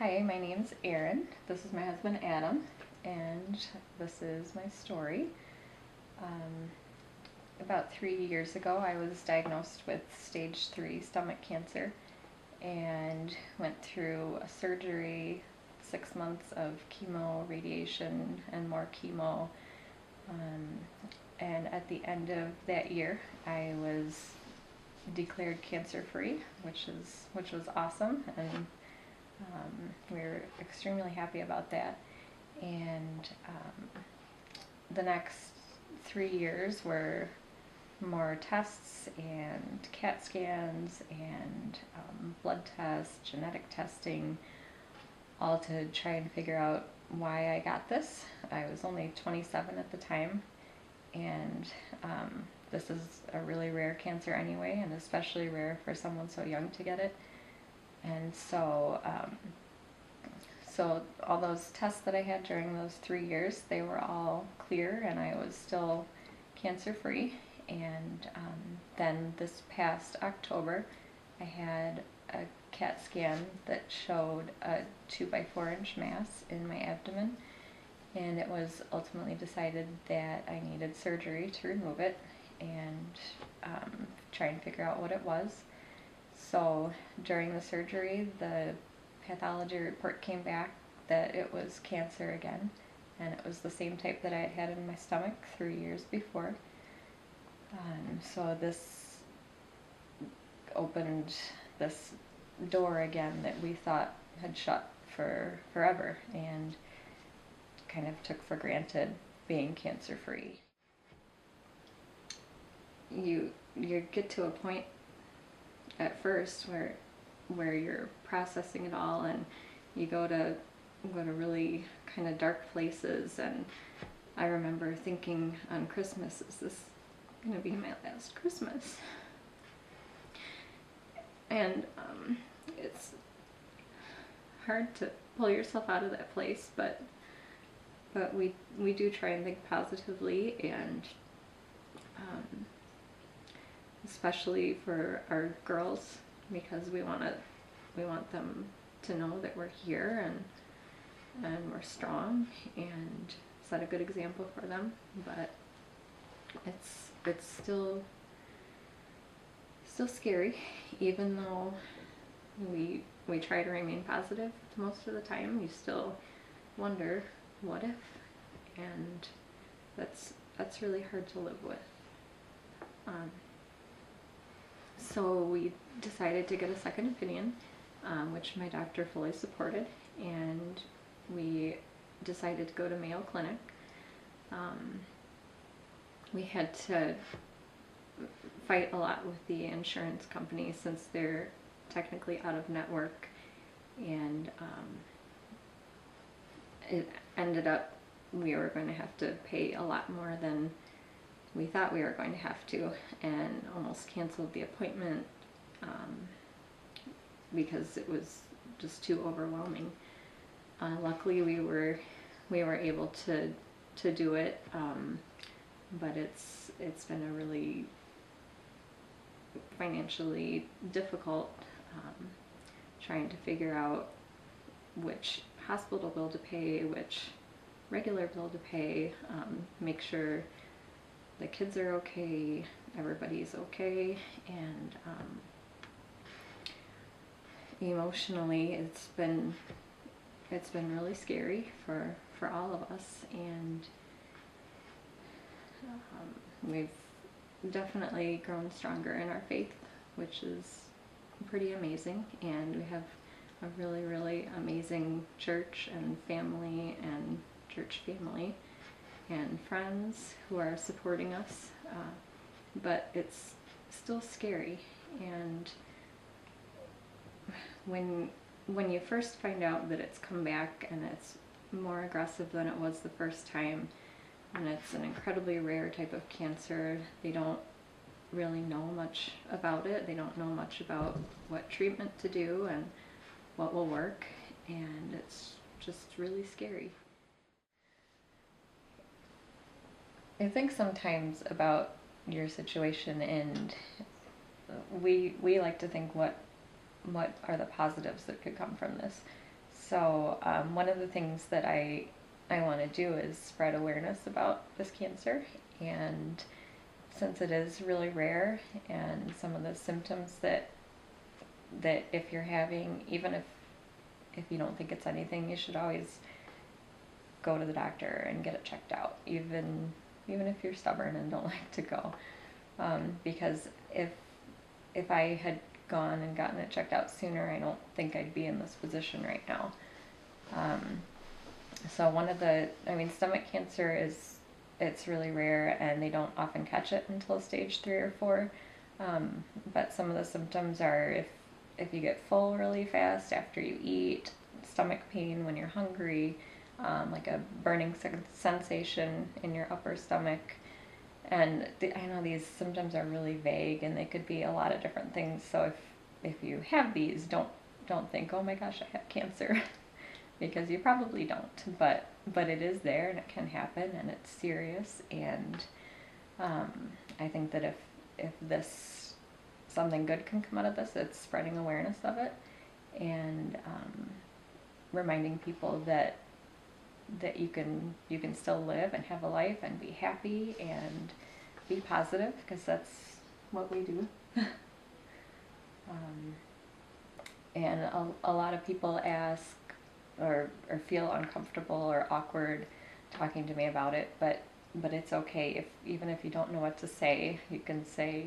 Hi, my name's Erin. This is my husband Adam, and this is my story. Um, about 3 years ago, I was diagnosed with stage 3 stomach cancer and went through a surgery, 6 months of chemo, radiation, and more chemo. Um, and at the end of that year, I was declared cancer-free, which was awesome, and we were extremely happy about that. And the next 3 years were more tests and CAT scans and blood tests, genetic testing, all to try and figure out why I got this. I was only 27 at the time, and this is a really rare cancer anyway, and especially rare for someone so young to get it. And so all those tests that I had during those 3 years, they were all clear, and I was still cancer-free. And then this past October, I had a CAT scan that showed a 2 by 4 inch mass in my abdomen, and it was ultimately decided that I needed surgery to remove it and try and figure out what it was. So during the surgery, the pathology report came back that it was cancer again, and it was the same type that I had had in my stomach 3 years before. So this opened this door again that we thought had shut for forever, and kind of took for granted being cancer-free. You get to a point at first where you're processing it all, and you go to really kind of dark places. And I remember thinking on Christmas, is this gonna be my last Christmas? And it's hard to pull yourself out of that place, but we do try and think positively, and especially for our girls, because we want them to know that we're here and we're strong, and set a good example for them. But it's still scary, even though we try to remain positive most of the time. You still wonder, what if? And that's really hard to live with. So we decided to get a second opinion, which my doctor fully supported, and we decided to go to Mayo Clinic. We had to fight a lot with the insurance company since they're technically out of network, and it ended up we were going to have to pay a lot more than we thought we were going to have to, and almost canceled the appointment because it was just too overwhelming. Luckily we were able to do it, but it's been a really financially difficult, trying to figure out which hospital bill to pay, which regular bill to pay, make sure the kids are okay, everybody's okay. And emotionally it's been really scary for all of us, and we've definitely grown stronger in our faith, which is pretty amazing. And we have a really, really amazing church and family, and church family and friends who are supporting us, but it's still scary. And when you first find out that it's come back and it's more aggressive than it was the first time, and it's an incredibly rare type of cancer, they don't really know much about it. They don't know much about what treatment to do and what will work, and it's just really scary. I think sometimes about your situation, and we like to think, what are the positives that could come from this? So one of the things that I want to do is spread awareness about this cancer, and since it is really rare, and some of the symptoms that if you're having, even if you don't think it's anything, you should always go to the doctor and get it checked out, even if you're stubborn and don't like to go, because if I had gone and gotten it checked out sooner, I don't think I'd be in this position right now. So stomach cancer it's really rare, and they don't often catch it until stage 3 or 4. But some of the symptoms are if you get full really fast after you eat, stomach pain when you're hungry, like a burning sensation in your upper stomach. And I know these symptoms are really vague, and they could be a lot of different things. So if you have these, don't think, oh my gosh, I have cancer, because you probably don't. But it is there, and it can happen, and it's serious. And I think that if something good can come out of this, it's spreading awareness of it, and reminding people that you can still live and have a life and be happy and be positive, because that's what we do. And a lot of people ask or feel uncomfortable or awkward talking to me about it, but it's okay. Even if you don't know what to say, you can say,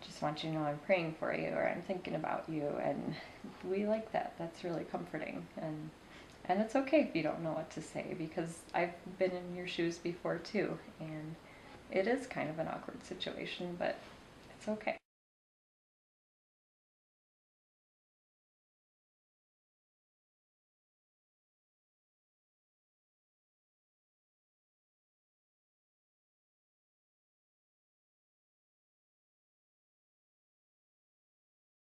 just want you to know I'm praying for you, or I'm thinking about you, and we like that. That's really comforting. And it's okay if you don't know what to say, because I've been in your shoes before too, and it is kind of an awkward situation, but it's okay.